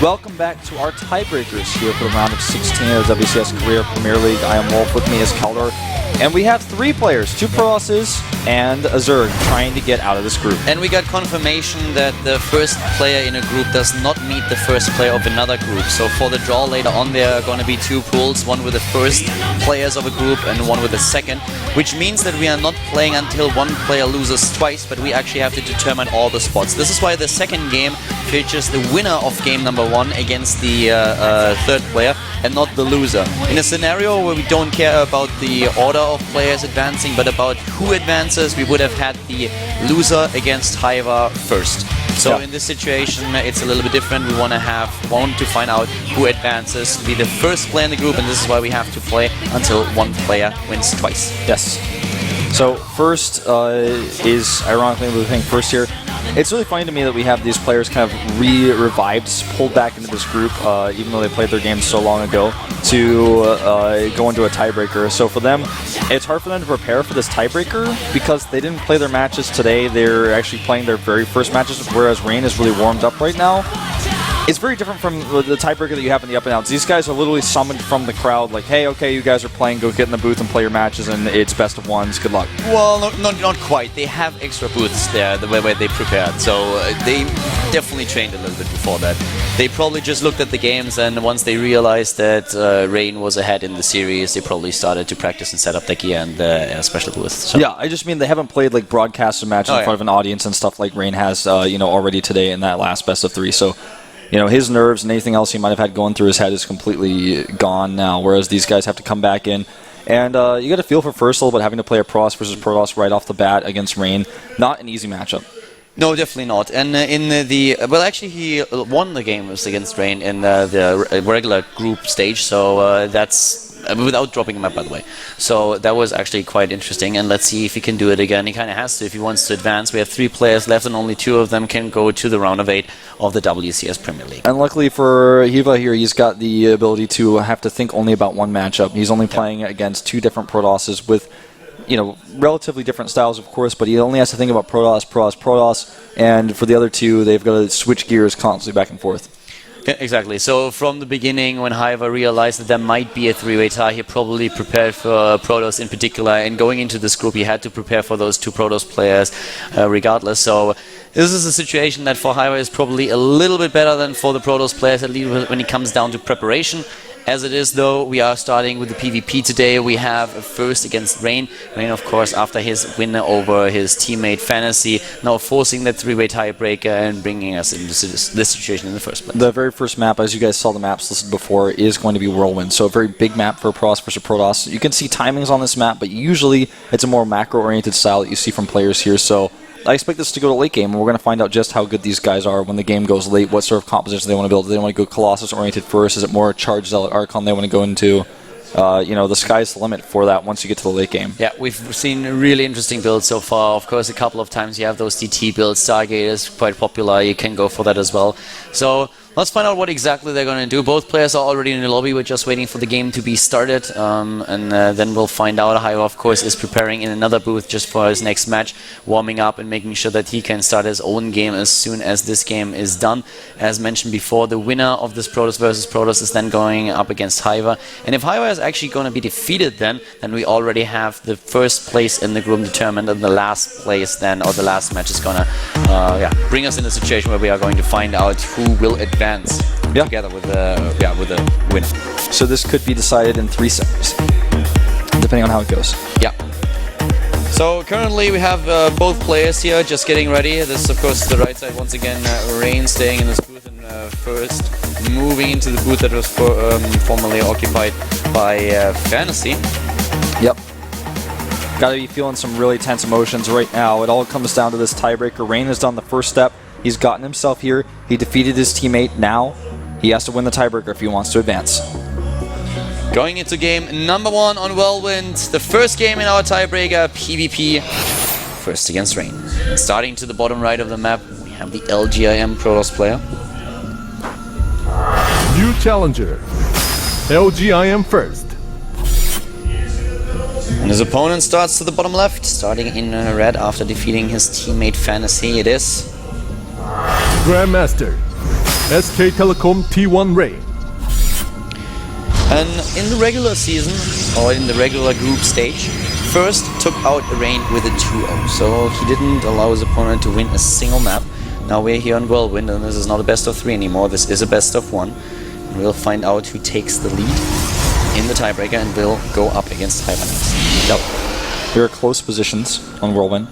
Welcome back to our tiebreakers here for the round of 16 of the WCS Korea Premier League. I am Wolf, with me is Keldor, and we have 3 players, 2 Prolosses and a Zerg, trying to get out of this group. And we got confirmation that the first player in a group does not meet the first player of another group. So for the draw later on, there are going to be 2 pools, one with the first players of a group and one with the second, which means that we are not playing until one player loses twice, but we actually have to determine all the spots. This is why the second game features the winner of game number 1 against the third player and not the loser. In a scenario where we don't care about the order of players advancing, but about who advances, we would have had the loser against Hiva first. So in this situation, it's a little bit different. We want to find out who advances to be the first player in the group, and this is why we have to play until one player wins twice. Yes. So first is, ironically, we're playing first here. It's really funny to me that we have these players kind of revived, pulled back into this group, even though they played their games so long ago, to go into a tiebreaker. So for them, it's hard for them to prepare for this tiebreaker because they didn't play their matches today. They're actually playing their very first matches, whereas Rain is really warmed up right now. It's very different from the tiebreaker that you have in the up and outs. These guys are literally summoned from the crowd, like, hey, okay, you guys are playing, go get in the booth and play your matches, and it's best of ones, good luck. Well, not quite. They have extra booths there, the way they prepared, so they definitely trained a little bit before that. They probably just looked at the games, and once they realized that Rain was ahead in the series, they probably started to practice and set up their gear and special booths. So. Yeah, I just mean they haven't played like broadcasted matches in front of an audience and stuff like Rain has, already today in that last best of 3. So. His nerves and anything else he might have had going through his head is completely gone now, whereas these guys have to come back in. And you got to feel for first a little bit having to play a Protoss versus Protoss right off the bat against Rain. Not an easy matchup. No, definitely not. And actually he won the game against Rain in the regular group stage, so that's... without dropping him up, by the way. So that was actually quite interesting, and let's see if he can do it again. He kind of has to if he wants to advance. We have 3 players left, and only 2 of them can go to the round of 8 of the WCS Premier League. And luckily for Hiva here, he's got the ability to have to think only about one matchup. He's only playing against 2 different Protosses with, relatively different styles, of course, but he only has to think about Protoss, and for the other 2, they've got to switch gears constantly back and forth. Exactly. So from the beginning, when Hiva realized that there might be a 3-way tie, he probably prepared for Protoss in particular. And going into this group, he had to prepare for those 2 Protoss players regardless. So this is a situation that for Hiva is probably a little bit better than for the Protoss players, at least when it comes down to preparation. As it is, though, we are starting with the PvP today. We have a first against Rain. Rain, of course, after his win over his teammate Fantasy, now forcing that 3-way tiebreaker and bringing us into this situation in the first place. The very first map, as you guys saw the maps listed before, is going to be Whirlwind. So a very big map for Protoss versus Protoss. You can see timings on this map, but usually it's a more macro-oriented style that you see from players here. So I expect this to go to late game, and we're going to find out just how good these guys are when the game goes late, what sort of composition they want to build. Do they want to go Colossus-oriented first? Is it more Charged Zealot Archon they want to go into? The sky's the limit for that once you get to the late game. Yeah, we've seen really interesting builds so far. Of course, a couple of times you have those DT builds. Stargate is quite popular. You can go for that as well. So let's find out what exactly they're going to do. Both players are already in the lobby. We're just waiting for the game to be started. Then we'll find out. Hiva, of course, is preparing in another booth just for his next match, warming up and making sure that he can start his own game as soon as this game is done. As mentioned before, the winner of this Protoss versus Protoss is then going up against Hiva. And if Hiva is actually going to be defeated then we already have the first place in the group determined, and the last place then, or the last match is going to bring us in a situation where we are going to find out who will advance together with the winner. So this could be decided in 3 seconds, depending on how it goes. Yeah. So currently we have both players here just getting ready. This is of course the right side once again. Rain staying in this booth and first moving into the booth that was formerly occupied by Fantasy. Yep. Got to be feeling some really tense emotions right now. It all comes down to this tiebreaker. Rain has done the first step. He's gotten himself here. He defeated his teammate. Now he has to win the tiebreaker if he wants to advance. Going into game number 1 on Whirlwind, the first game in our tiebreaker, PvP, first against Rain. Starting to the bottom right of the map, we have the LGIM Protoss player. New challenger, LGIM first. And his opponent starts to the bottom left, starting in red after defeating his teammate Fantasy. It is Grandmaster, SK Telecom T1 Rain. And in the regular season, or in the regular group stage, first took out Rain with a 2-0, so he didn't allow his opponent to win a single map. Now we're here on Whirlwind, and this is not a best of 3 anymore, this is a best of 1. And we'll find out who takes the lead in the tiebreaker and will go up against Hypernex. Yep. There are close positions on Whirlwind.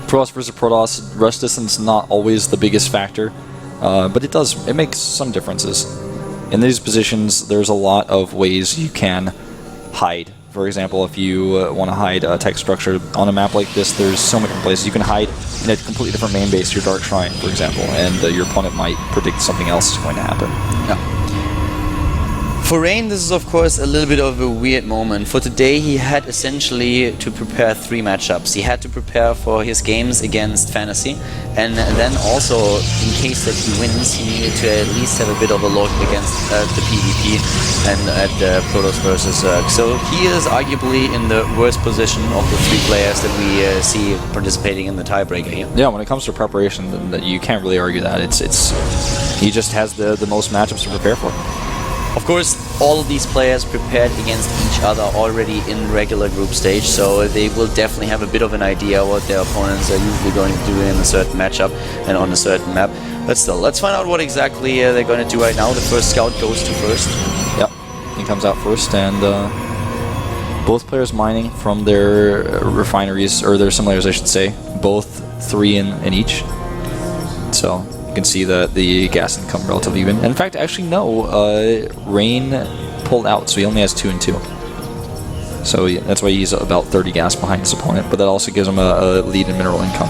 Protoss versus Protoss, rush distance not always the biggest factor, but it makes some differences. In these positions, there's a lot of ways you can hide. For example, if you want to hide a tech structure on a map like this, there's so many different places. You can hide in a completely different main base, your Dark Shrine, for example, and your opponent might predict something else is going to happen. Yeah. For Rain, this is of course a little bit of a weird moment. For today, he had essentially to prepare 3 matchups. He had to prepare for his games against Fantasy, and then also, in case that he wins, he needed to at least have a bit of a look against the PvP and at the Protoss versus Zerg. So he is arguably in the worst position of the 3 players that we see participating in the tiebreaker here. Yeah, when it comes to preparation, then you can't really argue that. He just has the most matchups to prepare for. Of course, all of these players prepared against each other already in regular group stage, so they will definitely have a bit of an idea what their opponents are usually going to do in a certain matchup and on a certain map. But still, let's find out what exactly they're going to do right now. The first scout goes to first. Yep, he comes out first, and both players mining from their refineries, or their simulators, I should say. Both 3 in each. So you can see that the gas income relatively even. And in fact, actually no, Rain pulled out, so he only has 2 and 2. So yeah, that's why he's about 30 gas behind his opponent, but that also gives him a lead in mineral income.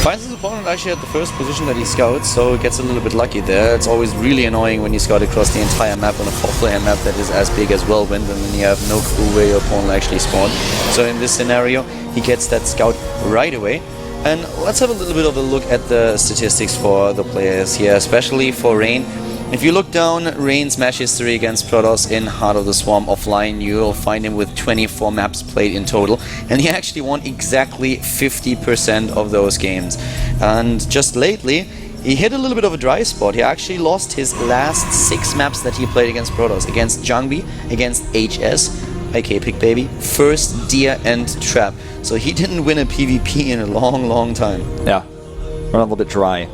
Finds his opponent actually at the first position that he scouts, so gets a little bit lucky there. It's always really annoying when you scout across the entire map on a 4-player map that is as big as Whirlwind, and then you have no clue where your opponent actually spawned. So in this scenario, he gets that scout right away. And let's have a little bit of a look at the statistics for the players here, especially for Rain. If you look down Rain's match history against Protoss in Heart of the Swarm offline, you'll find him with 24 maps played in total, and he actually won exactly 50% of those games. And just lately, he hit a little bit of a dry spot. He actually lost his last 6 maps that he played against Protoss, against Jangbi, against HS, aka Pig Baby, First, Deer, and Trap. So he didn't win a PvP in a long time. Yeah, run a little bit dry.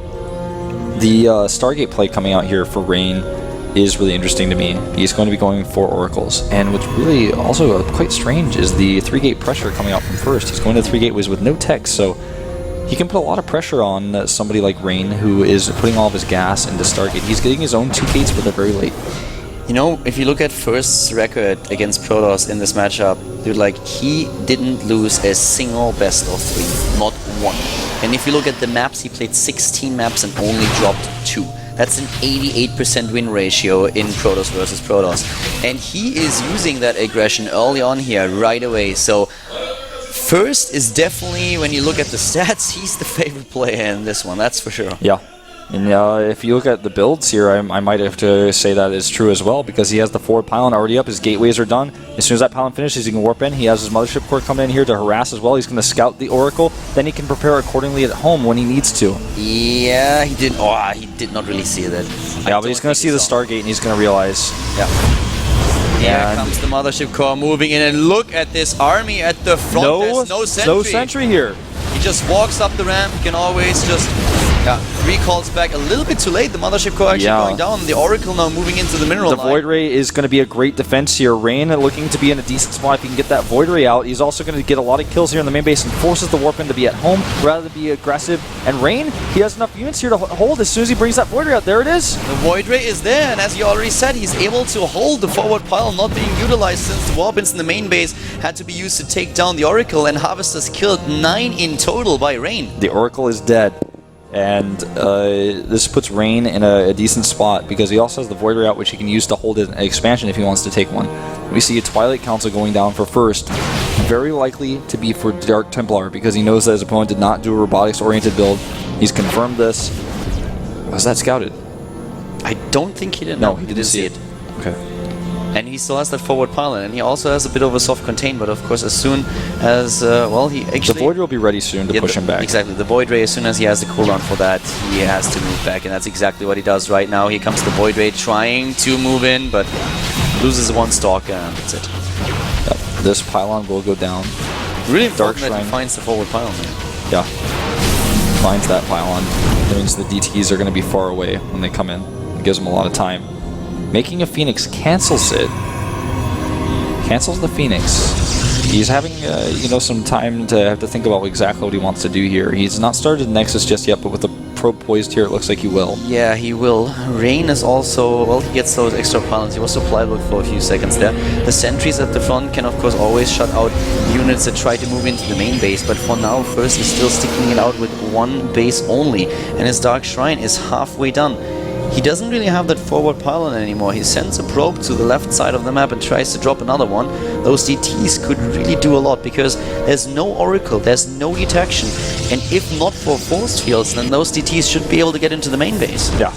The Stargate play coming out here for Rain is really interesting to me. He's going to be going for Oracles, and what's really also quite strange is the 3-gate pressure coming out from first. He's going to 3 gateways with no tech, so he can put a lot of pressure on somebody like Rain, who is putting all of his gas into Stargate. He's getting his own 2 gates, but they're very late. You know, if you look at First's record against Protoss in this matchup, dude, like, he didn't lose a single best of 3, not one. And if you look at the maps, he played 16 maps and only dropped 2. That's an 88% win ratio in Protoss versus Protoss. And he is using that aggression early on here, right away. So First is definitely, when you look at the stats, he's the favorite player in this one, that's for sure. Yeah. And if you look at the builds here, I might have to say that is true as well, because he has the forward pylon already up, his gateways are done. As soon as that pylon finishes, he can warp in. He has his mothership core coming in here to harass as well. He's going to scout the Oracle, then he can prepare accordingly at home when he needs to. Yeah, he did. Oh, he did not really see that. Yeah, but he's going to see the Stargate and he's going to realize. Yeah. Here comes the mothership core moving in, and look at this army at the front. There's no sentry. No sentry here. He just walks up the ramp. He can always just recalls back a little bit too late. The mothership core actually going down. The Oracle now moving into the mineral line. Void Ray is going to be a great defense here. Rain looking to be in a decent spot if he can get that Void Ray out. He's also going to get a lot of kills here in the main base and forces the Warp in to be at home rather than be aggressive. And Rain, he has enough units here to hold as soon as he brings that Void Ray out. There it is. The Void Ray is there, and as you already said, he's able to hold the forward pile not being utilized since the Warpins in the main base had to be used to take down the Oracle, and Harvesters killed 9 in total by Rain. The Oracle is dead. And this puts Rain in a decent spot because he also has the Void Ray out, which he can use to hold an expansion if he wants to take one. We see a Twilight Council going down for first. Very likely to be for Dark Templar because he knows that his opponent did not do a robotics-oriented build. He's confirmed this. Was that scouted? I don't think he did. No, he didn't see it. Okay. And he still has that forward pylon, and he also has a bit of a soft contain, but of course as soon as, well, he actually... The Void will be ready soon to push him back. Exactly, the Void Ray, as soon as he has the cooldown for that, he has to move back, and that's exactly what he does right now. Here comes the Void Ray trying to move in, but loses one Stalker, and that's it. Yep. This pylon will go down. Really important that he finds the forward pylon there. Yeah. Finds that pylon. That means the DTs are going to be far away when they come in. It gives them a lot of time. Making a Phoenix cancels it. Cancels the Phoenix. He's having, you know, some time to have to think about exactly what he wants to do here. He's not started Nexus just yet, but with the probe poised here, it looks like he will. Yeah, he will. Rain is also, well, he gets those extra pylons. He was supplyable for a few seconds there. The sentries at the front can, of course, always shut out units that try to move into the main base, but for now, First is still sticking it out with one base only, and his Dark Shrine is halfway done. He doesn't really have that forward pylon anymore. He sends a probe to the left side of the map and tries to drop another one. Those DTs could really do a lot because there's no Oracle, there's no detection. And if not for force fields, then those DTs should be able to get into the main base. Yeah.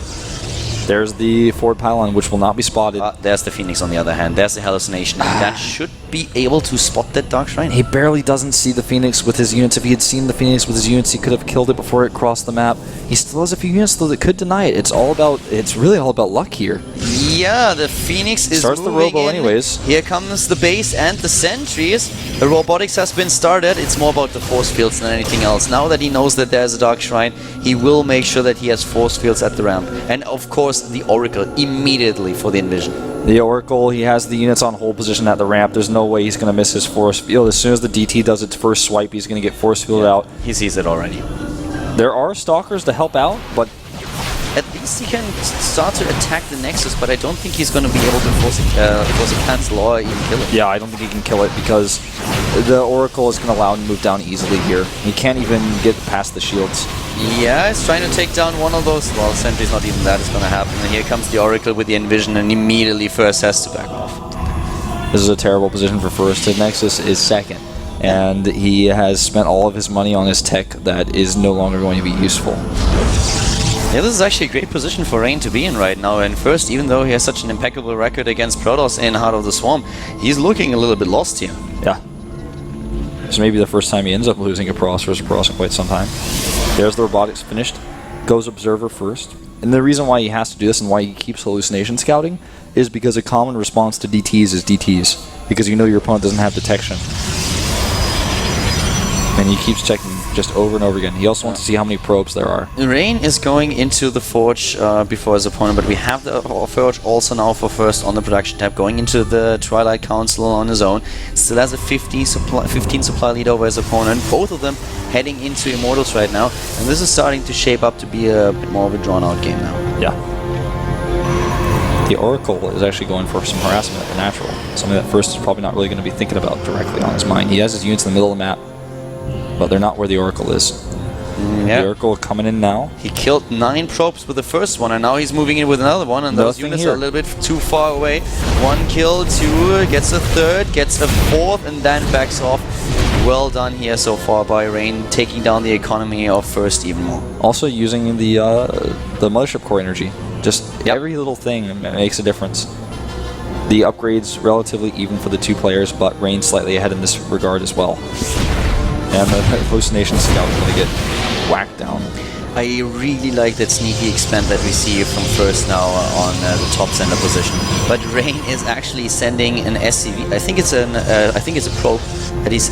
There's the forward pylon, which will not be spotted. There's the Phoenix on the other hand. There's the hallucination. And that should be able to spot that Dark Shrine. He barely doesn't see the Phoenix with his units. If he had seen the Phoenix with his units, he could have killed it before it crossed the map. He still has a few units, though, that could deny it. It's really all about luck here. Yeah, the Phoenix is starts the robo anyways. Here comes the base and the sentries. The robotics has been started. It's more about the force fields than anything else. Now that he knows that there's a Dark Shrine, he will make sure that he has force fields at the ramp. And of course, the Oracle immediately for the Envision. The Oracle, he has the units on hold position at the ramp. There's no way he's going to miss his force field. As soon as the DT does its first swipe, he's going to get force fielded out. He sees it already. There are Stalkers to help out, but at least he can start to attack the Nexus, but I don't think he's going to be able to force a cancel or even kill it. Yeah, I don't think he can kill it because the Oracle is going to allow him to move down easily here. He can't even get past the shields. Yeah, he's trying to take down one of those. Well, Sentry's not even that is going to happen. And here comes the Oracle with the Envision, and immediately First has to back off. This is a terrible position for First. The Nexus is second, and he has spent all of his money on his tech that is no longer going to be useful. Yeah, this is actually a great position for Rain to be in right now. And First, even though he has such an impeccable record against Protoss in Heart of the Swarm, he's looking a little bit lost here. Yeah. This may be the first time he ends up losing a Protoss versus Protoss in quite some time. There's the robotics finished. Goes Observer first. And the reason why he has to do this and why he keeps hallucination scouting is because a common response to DTs is DTs. Because you know your opponent doesn't have detection. And he keeps checking just over and over again. He also wants to see how many probes there are. Rain is going into the Forge before his opponent, but we have the Forge also now for First on the production tab, going into the Twilight Council on his own. Still has a 15 supply lead over his opponent, both of them heading into Immortals right now, and this is starting to shape up to be a bit more of a drawn-out game now. Yeah. The Oracle is actually going for some harassment at the natural, something that First is probably not really going to be thinking about directly on his mind. He has his units in the middle of the map, but they're not where the Oracle is. The Oracle coming in now. He killed 9 probes with the first one, and now he's moving in with another one, and those units are a little bit too far away. 1 kill, 2, gets a 3rd, gets a 4th, and then backs off. Well done here so far by Rain, taking down the economy of First even more. Also using the Mothership Core energy. Just every little thing makes a difference. The upgrades relatively even for the 2 players, but Rain slightly ahead in this regard as well. And the hallucination scout is going to get whacked down. I really like that sneaky expand that we see from First now on the top center position. But Rain is actually sending an SCV. I think it's a probe that he's.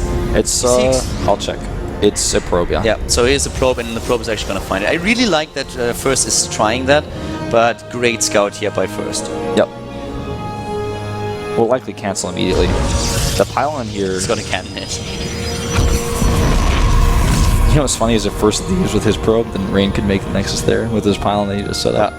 I'll check. It's a probe, yeah. Yeah. So here's a probe, and the probe is actually going to find it. I really like that First is trying that, but great scout here by First. Yep. We'll likely cancel immediately. The pylon here. It's going to cannon it. You know what's funny is if First leaves with his probe, then Rain could make the Nexus there with his pylon that he just set up.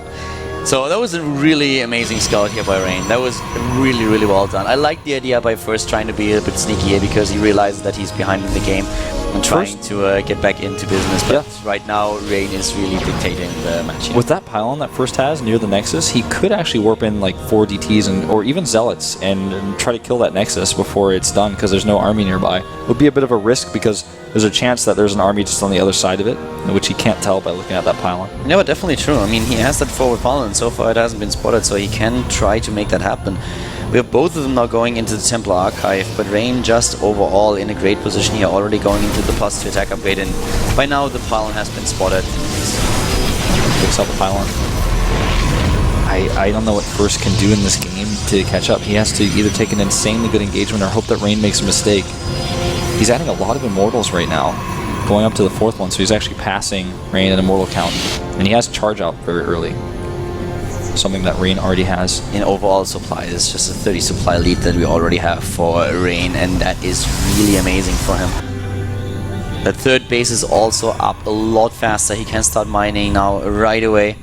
So that was a really amazing scout here by Rain. That was really, really well done. I like the idea by First trying to be a bit sneaky here because he realizes that he's behind in the game and trying to get back into business. But right now, Rain is really dictating the match here. With that pylon that First has near the Nexus, he could actually warp in like 4 DTs or even Zealots and try to kill that Nexus before it's done because there's no army nearby. It would be a bit of a risk because there's a chance that there's an army just on the other side of it, which he can't tell by looking at that pylon. Yeah, but definitely true. I mean, he has that forward pylon, and so far it hasn't been spotted, so he can try to make that happen. We have both of them now going into the Templar Archive, but Rain just overall in a great position here, already going into the +2 attack upgrade, and by now the pylon has been spotted. Picks up the pylon. I don't know what First can do in this game to catch up. He has to either take an insanely good engagement or hope that Rain makes a mistake. He's adding a lot of Immortals right now, going up to the 4th one, so he's actually passing Rain an Immortal count. And he has Charge Out very early, something that Rain already has. In overall supply, it's just a 30 supply lead that we already have for Rain, and that is really amazing for him. That 3rd base is also up a lot faster. He can start mining now right away.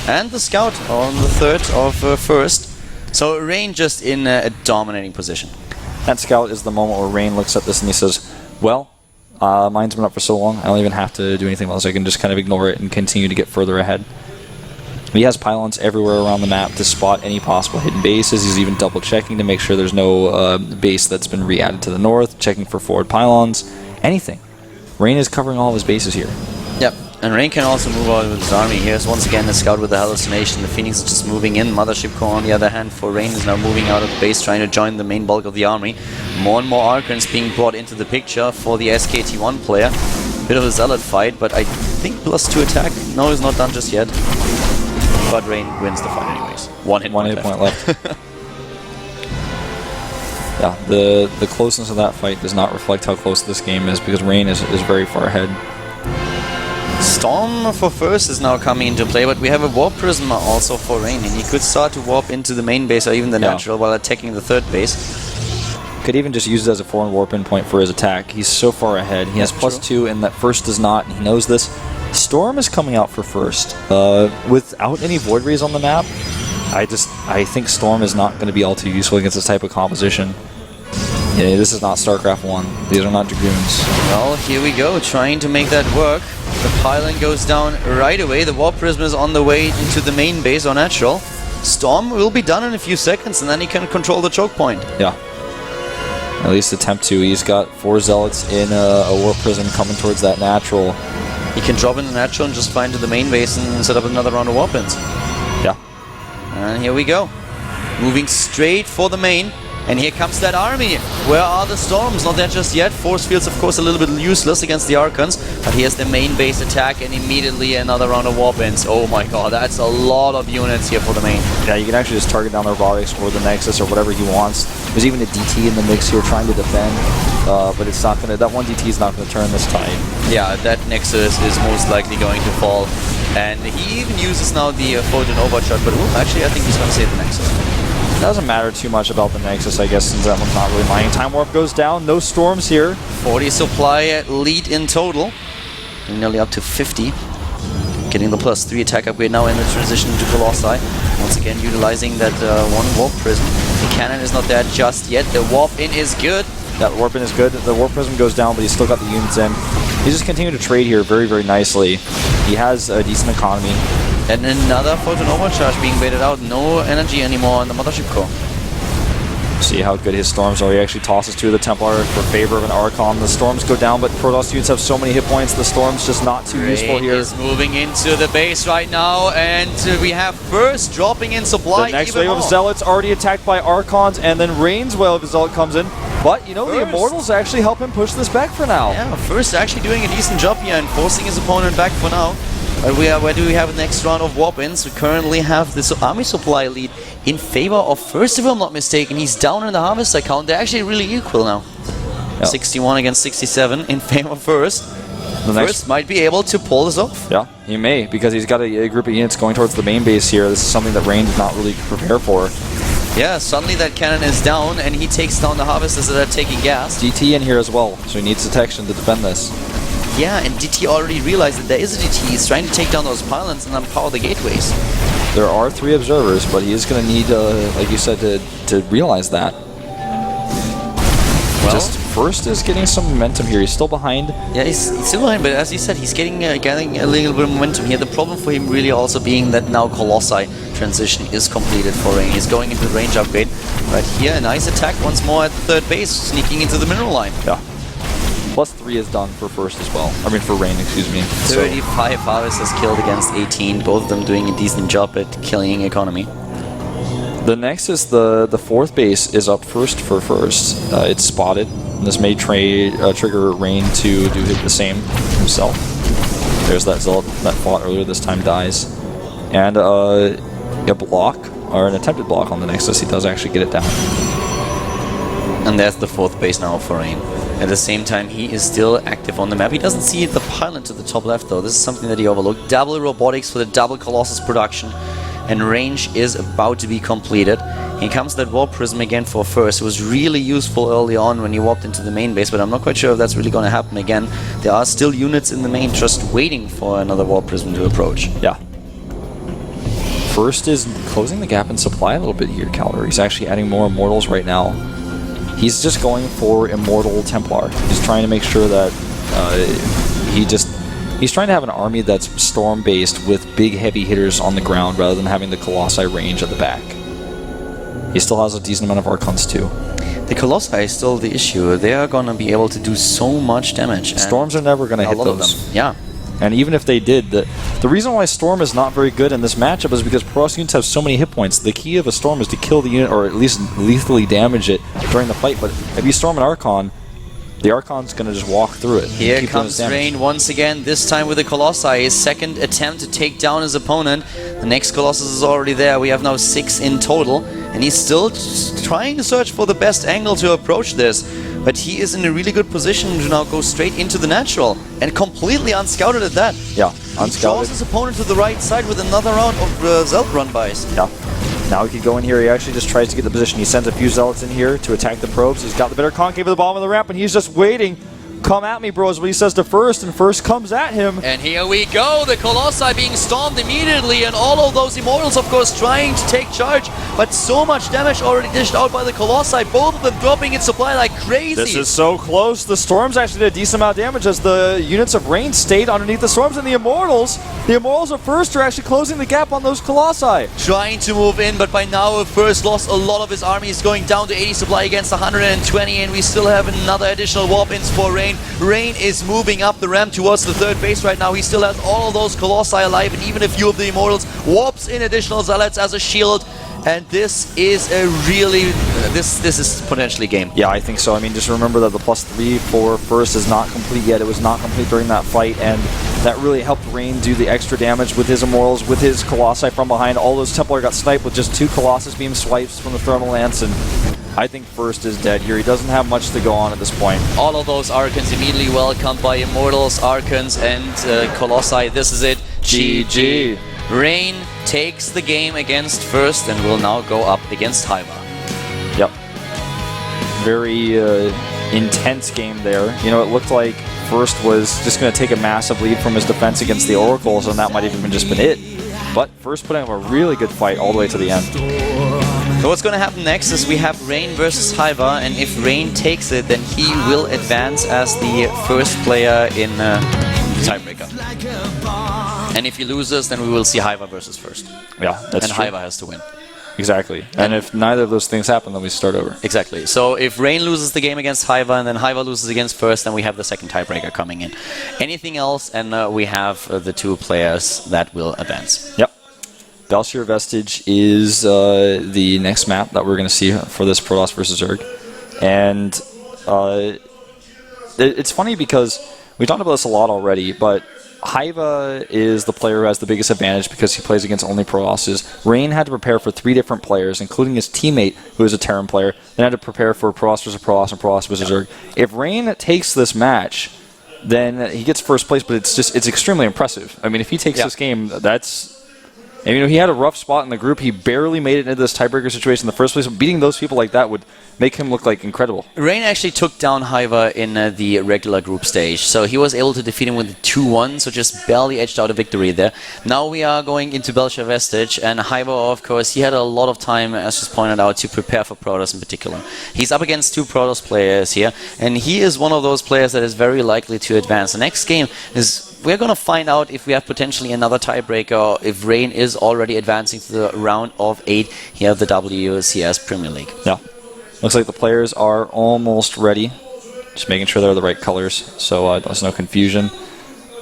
And the scout on the 3rd of First. So Rain just in a dominating position. That scout is the moment where Rain looks at this and he says, well, mine's been up for so long, I don't even have to do anything else. I can just kind of ignore it and continue to get further ahead. He has pylons everywhere around the map to spot any possible hidden bases. He's even double checking to make sure there's no base that's been re-added to the north, checking for forward pylons, anything. Rain is covering all of his bases here. Yep, and Rain can also move out with his army. Here's once again the scout with the hallucination. The Phoenix is just moving in. Mothership Core on the other hand for Rain is now moving out of the base, trying to join the main bulk of the army. More and more Archons being brought into the picture for the SKT1 player. Bit of a zealot fight, but I think +2 attack. No, it's not done just yet. But Rain wins the fight anyways. One hit point left. Yeah, the closeness of that fight does not reflect how close this game is because Rain is very far ahead. Storm for First is now coming into play, but we have a Warp Prism also for Rain, and he could start to warp into the main base or even the natural while attacking the 3rd base. Could even just use it as a foreign warp in point for his attack. He's so far ahead. He has +2 and that First does not, and he knows this. Storm is coming out for First. Without any Void Rays on the map, I think Storm is not going to be all too useful against this type of composition. Yeah, this is not Starcraft 1. These are not Dragoons. Well, here we go, trying to make that work. The pylon goes down right away. The Warp Prism is on the way into the main base or natural. Storm will be done in a few seconds, and then he can control the choke point. Yeah. At least attempt to. He's got 4 Zealots in a Warp Prism coming towards that natural. He can drop in the natural and just fly into the main base and set up another round of warp ins. Yeah. And here we go. Moving straight for the main. And here comes that army. Where are the Storms? Not there just yet. Force Field's of course a little bit useless against the Archons. But here's the main base attack and immediately another round of warp ins. Oh my god, that's a lot of units here for the main. Yeah, you can actually just target down the robotics or the Nexus or whatever he wants. There's even a DT in the mix here trying to defend. But it's not gonna. That one DT is not gonna turn this tide. Yeah, that Nexus is most likely going to fall. And he even uses now the Photon Overcharge, but actually I think he's gonna save the Nexus. It doesn't matter too much about the Nexus, I guess, since that one's not really mining. Time Warp goes down, no Storms here. 40 supply lead in total, nearly up to 50. Getting the +3 attack upgrade now in the transition to Colossi. Once again utilizing that one Warp Prism. The cannon is not there just yet, the Warp in is good. That Warp in is good, the Warp Prism goes down, but he's still got the units in. He's just continuing to trade here very, very nicely. He has a decent economy. And another Photon Overcharge being baited out. No energy anymore on the Mothership Core. See how good his Storms are. He actually tosses 2 of the Templar for favor of an Archon. The Storms go down, but Protoss units have so many hit points. The Storm's just not too useful here. Is moving into the base right now, and we have First dropping in supply. The next wave of Zealots already attacked by Archons, and then Rain's wave of Zealot comes in. But, you know, the Immortals actually help him push this back for now. Yeah, First actually doing a decent job here and forcing his opponent back for now. Where do we have the next round of warp-ins? We currently have the army supply lead in favor of First, if I'm not mistaken. He's down in the Harvester count. They're actually really equal now. Yep. 61 against 67 in favor of First. First might be able to pull this off. Yeah, he may, because he's got a group of units going towards the main base here. This is something that Rain did not really prepare for. Yeah, suddenly that cannon is down, and he takes down the Harvesters that are taking gas. DT in here as well, so he needs detection to defend this. Yeah, and DT already realized that there is a DT. He's trying to take down those pylons and unpower the gateways. There are 3 observers, but he is going to need, like you said, to realize that. Well, just First is getting some momentum here. He's still behind. Yeah, he's still behind, but as you said, he's getting a little bit of momentum here. The problem for him really also being that now Colossi transition is completed for Rain. He's going into the range upgrade. Right here, a nice attack once more at the 3rd base, sneaking into the mineral line. Yeah. +3 is done for first as well. I mean, for Rain, excuse me. 35 harvesters killed against 18, both of them doing a decent job at killing economy. The next is the fourth base is up first for first. It's spotted. This may trigger Rain to do the same himself. There's that Zealot that fought earlier, this time dies. And a block, or an attempted block on the Nexus. He does actually get it down. And there's the fourth base now for Rain. At the same time, he is still active on the map. He doesn't see the pylon to the top left, though. This is something that he overlooked. Double robotics for the double Colossus production. And range is about to be completed. Here comes that warp prism again for first. It was really useful early on when he warped into the main base, but I'm not quite sure if that's really going to happen again. There are still units in the main just waiting for another warp prism to approach. Yeah. First is closing the gap in supply a little bit here, Calder. He's actually adding more Immortals right now. He's just going for Immortal Templar. He's trying to make sure that he's trying to have an army that's storm-based with big heavy hitters on the ground rather than having the Colossi range at the back. He still has a decent amount of Archons too. The Colossi is still the issue. They are going to be able to do so much damage. Storms are never going to hit those. Yeah. And even if they did, the reason why Storm is not very good in this matchup is because Protoss units have so many hit points. The key of a Storm is to kill the unit, or at least lethally damage it during the fight. But if you Storm an Archon, the Archon's going to just walk through it. Here comes Rain once again, this time with the Colossi. His second attempt to take down his opponent. The next Colossus is already there. We have now 6 in total. And he's still trying to search for the best angle to approach this. But he is in a really good position to now go straight into the natural. And completely unscouted at that. Yeah, unscouted. He draws his opponent to the right side with another round of Zealot run-bys. Yeah. Now he could go in here. He actually just tries to get the position. He sends a few Zealots in here to attack the probes. He's got the better concave at the bottom of the ramp, and he's just waiting. Come at me, bro, is what he says to First, and First comes at him. And here we go, the Colossi being stormed immediately, and all of those Immortals, of course, trying to take charge, but so much damage already dished out by the Colossi, both of them dropping in supply like crazy. This is so close. The Storms actually did a decent amount of damage as the units of Rain stayed underneath the Storms, and the Immortals of First are actually closing the gap on those Colossi. Trying to move in, but by now First lost a lot of his army. He's going down to 80 supply against 120, and we still have another additional warp-ins for Rain. Rain is moving up the ramp towards the third base right now. He still has all of those Colossi alive, and even a few of the Immortals. Warps in additional Zealots as a shield. And this is a really... This is potentially game. Yeah, I think so. I mean, just remember that the +3 for First is not complete yet. It was not complete during that fight, and that really helped Rain do the extra damage with his Immortals, with his Colossi from behind. All those Templar got sniped with just 2 Colossus beam swipes from the Thermal Lance, and I think First is dead here. He doesn't have much to go on at this point. All of those Archons immediately welcomed by Immortals, Archons, and Colossi. This is it. GG. Rain takes the game against First and will now go up against Hiva. Yep. Very intense game there. You know, it looked like First was just going to take a massive lead from his defense against the Oracles, and that might have even just been it. But First putting up a really good fight all the way to the end. So what's going to happen next is we have Rain versus Hiva, and if Rain takes it, then he will advance as the first player in tiebreaker. And if he loses, then we will see Hiva versus First. Yeah, that's and true. Hiva has to win. Exactly. And if neither of those things happen, then we start over. Exactly. So if Rain loses the game against Hiva, and then Hiva loses against First, then we have the second tiebreaker coming in. Anything else, and we have the 2 players that will advance. Yep. Belshir Vestige is the next map that we're going to see for this Protoss versus Zerg. And it's funny because we talked about this a lot already, but Hiva is the player who has the biggest advantage because he plays against only Protosses. Rain had to prepare for 3 different players, including his teammate, who is a Terran player, then had to prepare for Protoss versus Protoss and Protoss versus Zerg. If Rain takes this match, then he gets first place, but it's extremely impressive. I mean, if he takes this game, that's... And, you know, he had a rough spot in the group. He barely made it into this tiebreaker situation in the first place. Beating those people like that would make him look like incredible. Rain actually took down Hiva in the regular group stage, so he was able to defeat him with 2-1, so just barely edged out a victory there. Now we are going into Belshir Vestige, and Hiva, of course, he had a lot of time, as just pointed out, to prepare for Protoss in particular. He's up against 2 Protoss players here, and he is one of those players that is very likely to advance. The next game is... We're going to find out if we have potentially another tiebreaker, or if Rain is already advancing to the round of 8 here at the WCS Premier League. Yeah. Looks like the players are almost ready. Just making sure they're the right colors, so there's no confusion.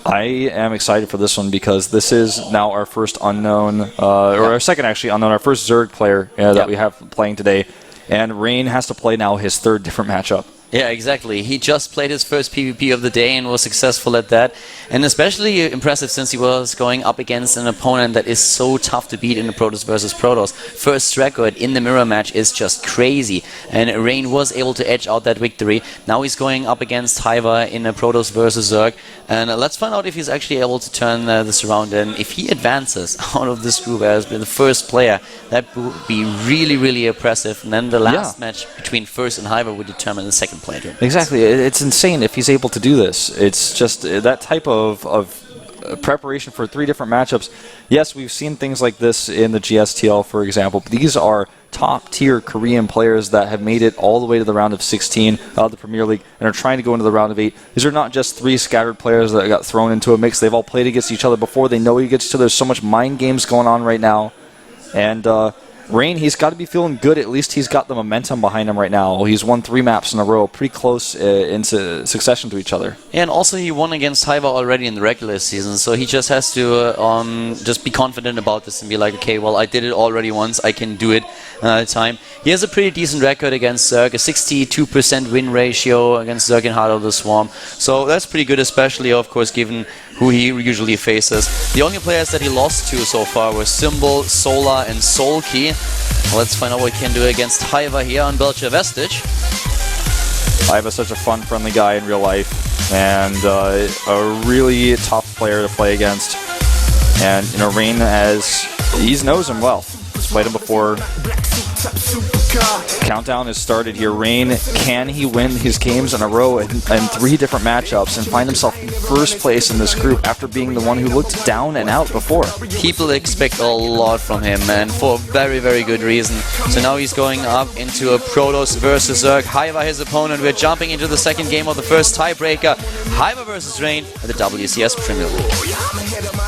I am excited for this one because this is now our first unknown, or our second actually unknown, our first Zerg player that we have playing today. And Rain has to play now his third different matchup. Yeah, exactly. He just played his first PvP of the day and was successful at that. And especially impressive since he was going up against an opponent that is so tough to beat in the Protoss versus Protoss. First record in the mirror match is just crazy. And Rain was able to edge out that victory. Now he's going up against Hiva in a Protoss versus Zerg. And let's find out if he's actually able to turn this around. And if he advances out of this group as the first player, that would be really, really impressive. And then the last match between First and Hiva would determine the second player. Exactly. It's insane if he's able to do this. It's just that type of preparation for 3 different matchups. Yes, we've seen things like this in the GSTL, for example, but these are top-tier Korean players that have made it all the way to the round of 16 of the Premier League and are trying to go into the round of 8. These are not just 3 scattered players that got thrown into a mix. They've all played against each other before. They know against each other. There's so much mind games going on right now. And Rain, he's got to be feeling good. At least he's got the momentum behind him right now. He's won 3 maps in a row, pretty close into succession to each other. Yeah, and also he won against Hiva already in the regular season, so he just has to just be confident about this and be like, okay, well, I did it already once, I can do it another time. He has a pretty decent record against Zerg, a 62% win ratio against Zerg in Heart of the Swarm, so that's pretty good, especially, of course, given who he usually faces. The only players that he lost to so far were Symbol, Solar, and Soulkey. Let's find out what he can do against Hiva here on Belcher Vestige. Hiva's such a fun, friendly guy in real life, and a really tough player to play against. And you know, Rain he knows him well. He's played him before. Countdown has started here. Rain, can he win his games in a row in 3 different matchups and find himself in first place in this group after being the one who looked down and out before? People expect a lot from him, and for a very, very good reason. So now he's going up into a Protoss versus Zerg. Hiva his opponent. We're jumping into the second game of the first tiebreaker. Hiva versus Rain at the WCS Premier League.